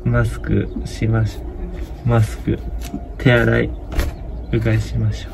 マスクしましょう。マスク、手洗い、うがいしましょう。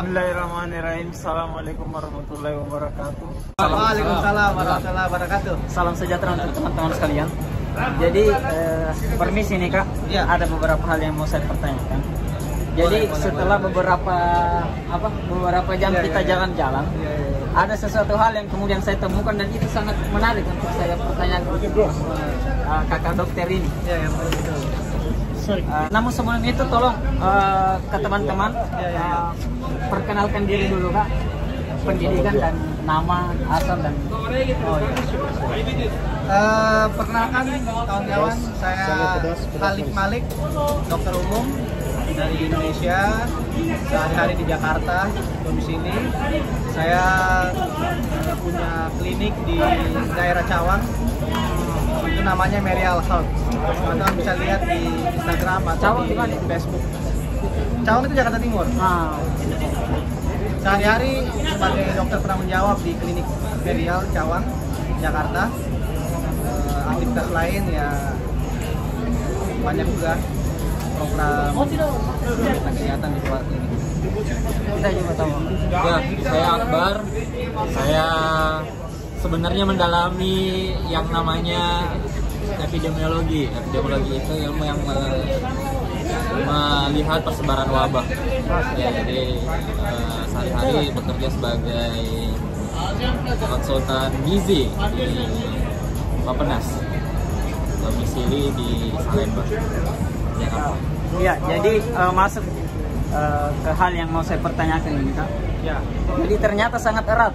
Bismillahirrahmanirrahim. Assalamualaikum warahmatullahi wabarakatuh. Waalaikumsalam warahmatullahi wabarakatuh. Salam sejahtera untuk teman-teman sekalian. Jadi permisi nih Kak, Ya. ada beberapa hal yang mau saya pertanyakan. Jadi setelah beberapa jam kita jalan-jalan, ada sesuatu hal yang kemudian saya temukan dan itu sangat menarik untuk saya pertanyakan kakak dokter ini. Ya, betul. Namun sebelum itu tolong ke teman-teman perkenalkan diri dulu Kak, pendidikan dan nama, asal dan Perkenalkan kawan-kawan, saya Khalid Malik, dokter umum dari Indonesia, sehari-hari di Jakarta, domisili. Saya punya klinik di daerah Cawang, itu namanya Merial Health. Teman-teman bisa lihat di Instagram atau Cawang di Facebook. Cawang itu Jakarta Timur. Sehari-hari sebagai dokter penanggung jawab di klinik Merial Cawang, Jakarta. Aktivitas lain ya banyak juga program kegiatan di luar klinik. kita juga tahu. Ya, saya Akbar. Saya sebenarnya mendalami yang namanya epidemiologi. Epidemiologi itu ilmu yang melihat persebaran wabah. Ya, jadi sehari-hari bekerja sebagai konsultan gizi di Bapenas, domisili di Salemba, Jakarta. Iya, jadi masuk ke hal yang mau saya pertanyakan ini Kak. Ya. Jadi ternyata sangat erat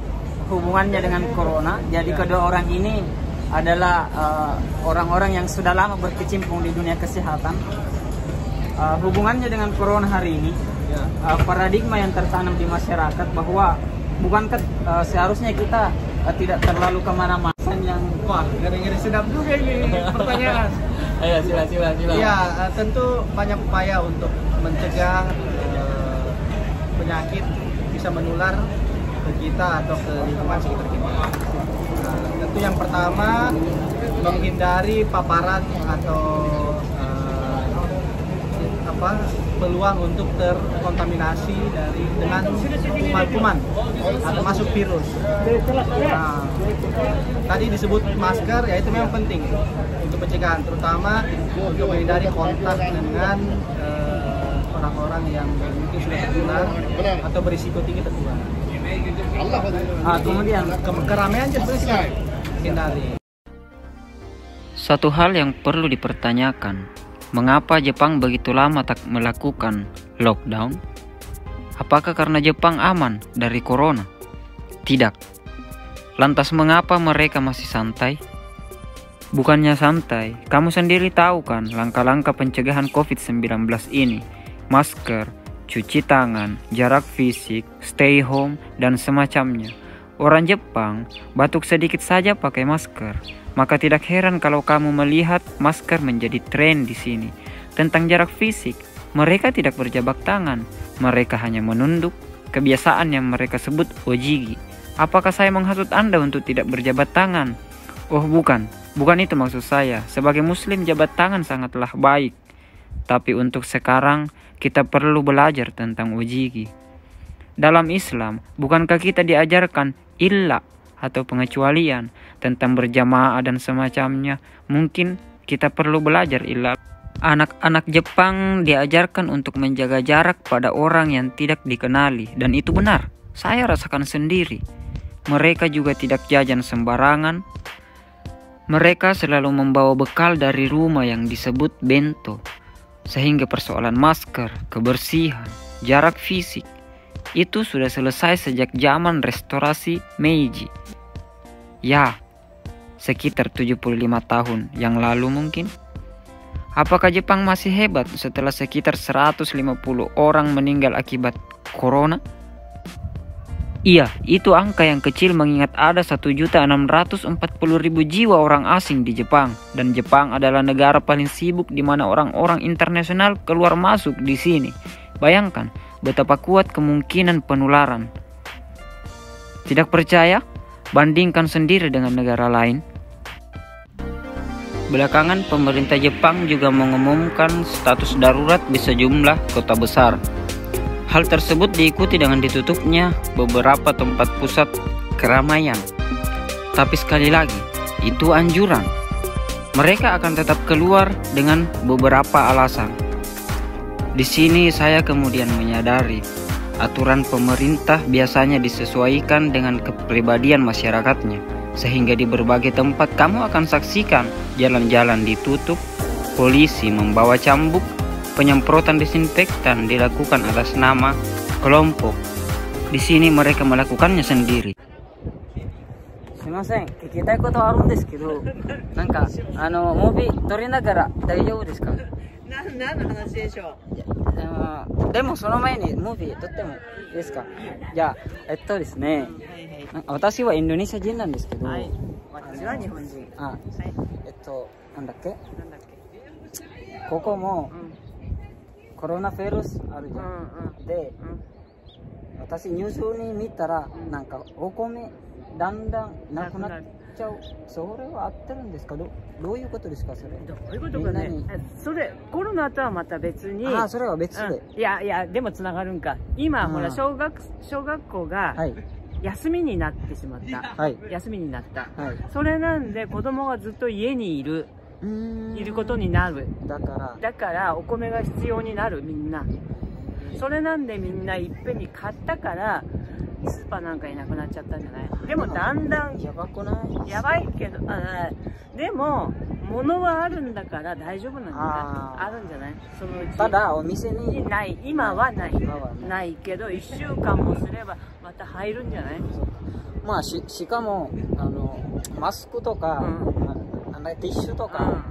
hubungannya dengan corona. Jadi kedua orang ini adalah orang-orang yang sudah lama berkecimpung di dunia kesehatan. Hubungannya dengan corona hari ini, paradigma yang tertanam di masyarakat bahwa bukankah seharusnya kita tidak terlalu kemana-mana yang Wah, ngeri-ngeri sedap juga ini pertanyaan. Ayo, sila. Iya, tentu banyak upaya untuk mencegah penyakit bisa menular ke kita atau ke lingkungan sekitar kita. Tentu yang pertama menghindari paparan atau peluang untuk terkontaminasi dengan kuman atau masuk virus. Nah, tadi disebut masker, ya itu memang penting untuk pencegahan, terutama untuk menghindari kontak dengan orang-orang yang mungkin sudah tertular atau berisiko tinggi tertular. kemudian Keramaian juga hindari. Satu hal yang perlu dipertanyakan, mengapa Jepang begitu lama tak melakukan lockdown? Apakah karena Jepang aman dari corona? Tidak. Lantas mengapa mereka masih santai? Bukannya santai, kamu sendiri tahu kan langkah-langkah pencegahan COVID-19 ini. Masker, cuci tangan, jarak fisik, stay home, dan semacamnya. Orang Jepang batuk sedikit saja pakai masker. Maka tidak heran kalau kamu melihat masker menjadi tren di sini. Tentang jarak fisik, mereka tidak berjabat tangan. Mereka hanya menunduk, kebiasaan yang mereka sebut ojigi. Apakah saya menghasut Anda untuk tidak berjabat tangan? Oh bukan itu maksud saya. Sebagai muslim jabat tangan sangatlah baik. Tapi untuk sekarang, kita perlu belajar tentang ojigi. Dalam Islam, bukankah kita diajarkan illa atau pengecualian tentang berjamaah dan semacamnya? Mungkin kita perlu belajar illa. Anak-anak Jepang diajarkan untuk menjaga jarak pada orang yang tidak dikenali, dan itu benar. Saya rasakan sendiri. mereka juga tidak jajan sembarangan. Mereka selalu membawa bekal dari rumah yang disebut bento, sehingga persoalan masker, kebersihan, jarak fisik itu sudah selesai sejak zaman restorasi Meiji. Ya, sekitar 75 tahun yang lalu mungkin. Apakah Jepang masih hebat setelah sekitar 150 orang meninggal akibat corona? Iya, itu angka yang kecil mengingat ada 1.640.000 jiwa orang asing di Jepang. Dan Jepang adalah negara paling sibuk di mana orang-orang internasional keluar masuk di sini. Bayangkan betapa kuat kemungkinan penularan. Tidak percaya? Bandingkan sendiri dengan negara lain. Belakangan pemerintah Jepang juga mengumumkan status darurat di sejumlah kota besar. Hal tersebut diikuti dengan ditutupnya beberapa tempat pusat keramaian. Tapi sekali lagi, itu anjuran. Mereka akan tetap keluar dengan beberapa alasan. Di sini saya kemudian menyadari, aturan pemerintah biasanya disesuaikan dengan kepribadian masyarakatnya. Sehingga di berbagai tempat kamu akan saksikan jalan-jalan ditutup, polisi membawa cambuk, penyemprotan disinfektan dilakukan atas nama kelompok. Di sini mereka melakukannya sendiri. すみません、聞きたいことあるんですけど、なんかムービー撮りながら大丈夫ですか？何の話でしょう？でもその前にムービー撮ってもいいですか？じゃあですね、私はインドネシア人なんですけど、私は日本人。なんだっけ？ここもコロナウイルスあるじゃん。で、私ニュースに見たらなんかお米だんだんなくなっちゃう。それは合ってるんですか？どういうことですかそれ？どういうことかね。それコロナとはまた別に。それは別で。いやでもつながるんか。今ほら小学校が休みになってしまった。休みになった。それなんで子供がずっと家にいることになる。だからお米が必要になるみんな。それなんでみんないっぺんに買ったからスーパーなんかいなくなっちゃったんじゃない？でもだんだんやばくない？やばいけどでも物はあるんだから大丈夫なんじゃない？あるんじゃない？そのうち。ただお店にない。今はない。ないけど1週間もすればまた入るんじゃない？まあしかもマスクとか、ティッシュとか、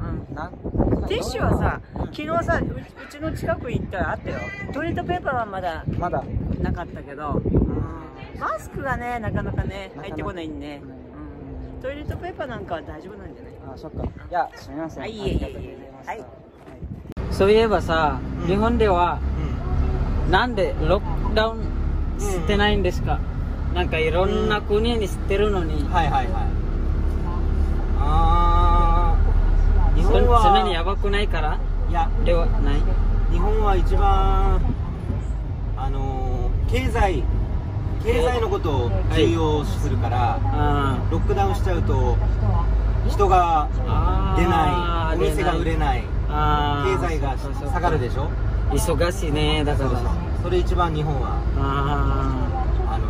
ティッシュはさ、昨日さ、うちの近く行ったらあったよ。トイレットペーパーはまだなかったけど、マスクがね、なかなかね、入ってこないんで、トイレットペーパーなんかは大丈夫なんじゃない？そっか。いや、すみません。はい。そういえばさ、日本では、なんでロックダウンしてないんですか？なんかいろんな国にしてるのに。日本はそんなにやばくないから？いや、ではない。日本は一番経済のことを重要視するから、ロックダウンしちゃうと人が出ない、お店が売れない、経済が下がるでしょ。忙しいね、だから。それ一番日本は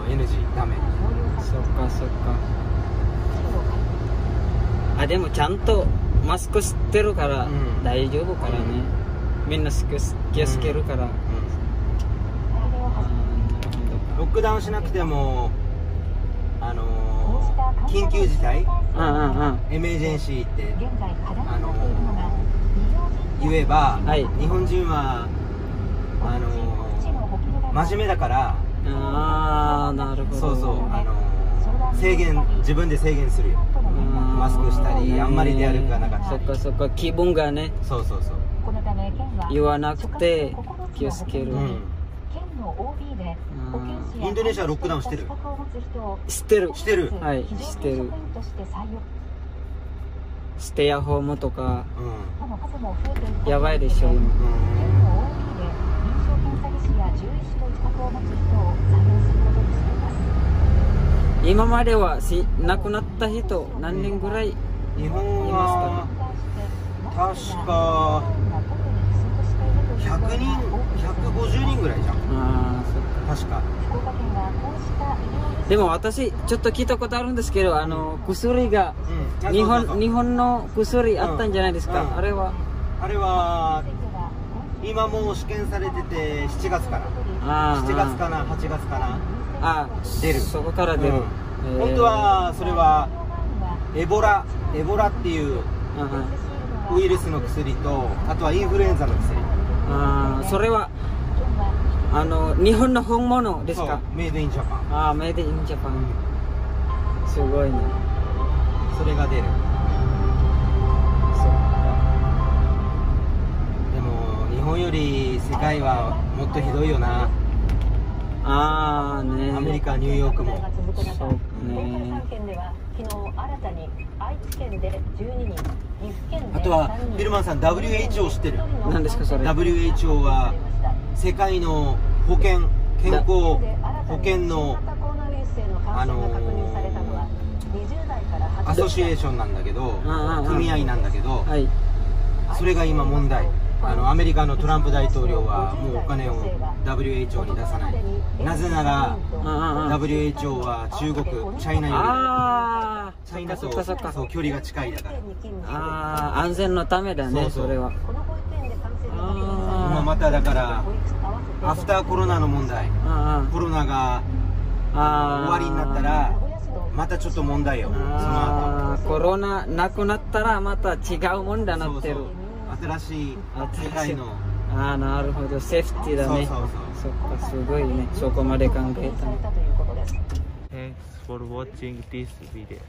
NG ダメ。そっかそっか。でもちゃんとマスクしてるから大丈夫からね。みんな気をつけるから。ロックダウンしなくても緊急事態、エメージェンシーって言えば、日本人は真面目だから。なるほど。自分で制限するよ。マスクしたりあんまり出歩かなかったり。そっか気分がね。そう言わなくて気をつける。インドネシアロックダウンしてる？してる。はいしてる。ステイアホームとかやばいでしょ今。今までは亡くなった人何人ぐらいい日本まは確か100人150人ぐらいじゃん。確かでも私ちょっと聞いたことあるんですけど、薬が、日本の薬あったんじゃないですか、あれは今もう試験されてて7月から7月かな8月かな出る、そこから出る、本当はそれはエボラっていうウイルスの薬と、あとはインフルエンザの薬。それは日本の本物ですか？メイドインジャパン。メイドインジャパン。すごいね。それが出る。でも日本より世界はもっとひどいよな。ね。アメリカ、ニューヨークも。そうね。あとはビルマンさん、WHO 知ってる？何ですかそれ？ WHO は世界の健康保険のアソシエーションなんだけど、組合なんだけど、それが今問題。アメリカのトランプ大統領はもうお金を WHO に出さない。なぜなら WHO は中国、チャイナとそう距離が近いだから。安全のためだね、それは。今まただからアフターコロナの問題、コロナが終わりになったらまたちょっと問題よ。その後コロナなくなったらまた違うもんだなってる。新しい世界の。なるほど、セーフティーだね。そっか、すごいね、そこまで考えた。Thanks for watching this video.